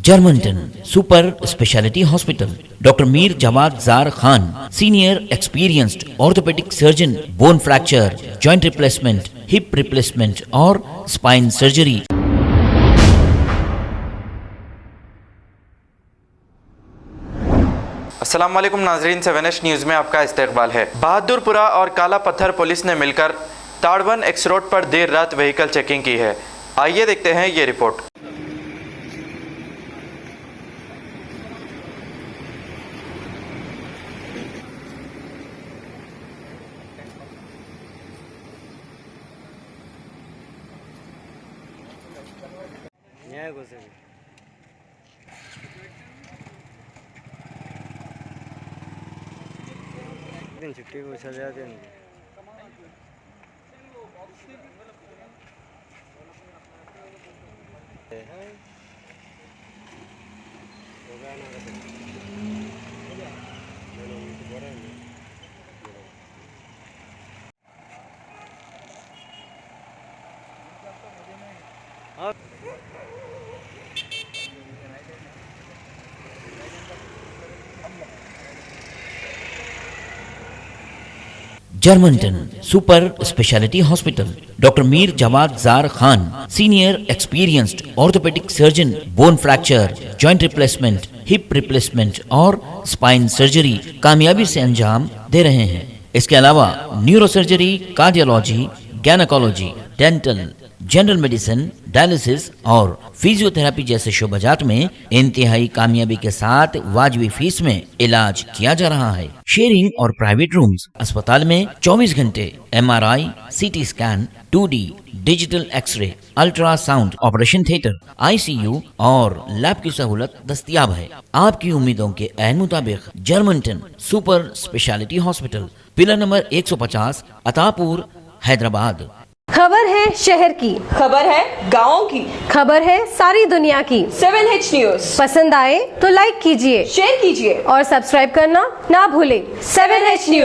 Germanton super speciality hospital, doctor Mir Jawad Zar Khan, senior experienced orthopaedic surgeon, bone fracture, joint replacement, hip replacement और spine surgery. अस्सलाम वालेकुम नाजरीन, 7H news में आपका इस्तकबाल है। बहादुरपुरा और काला पत्थर पुलिस ने मिलकर ताड़वन एक्स रोड पर देर रात व्हीकल चेकिंग की है। आइए देखते हैं ये रिपोर्ट। दिन छुट्टी को सजा देंगे। Germanten super speciality hospital, doctor Mir Jawad Zar Khan, senior experienced orthopaedic surgeon, bone fracture, joint replacement, hip replacement और स्पाइन सर्जरी कामयाबी से अंजाम दे रहे हैं। इसके अलावा neurosurgery, cardiology, gynaecology, dental, general medicine, dialysis और फिजियोथेरेपी जैसे शोबाजात में इंतहाई कामयाबी के साथ वाजबी फीस में इलाज किया जा रहा है। शेयरिंग और प्राइवेट रूम्स, अस्पताल में 24 घंटे MRI, CT scan, 2D digital x-ray, ultrasound, operation theatre, ICU और लैब की सहूलत दस्तयाब है। आपकी उम्मीदों के ऐन मुताबिक Germanten super speciality hospital, pillar number 150, Attapur, Hyderabad. खबर है शहर की, खबर है गाँव की, खबर है सारी दुनिया की। 7H न्यूज़ पसंद आए तो लाइक कीजिए, शेयर कीजिए और सब्सक्राइब करना ना भूलें। 7H news.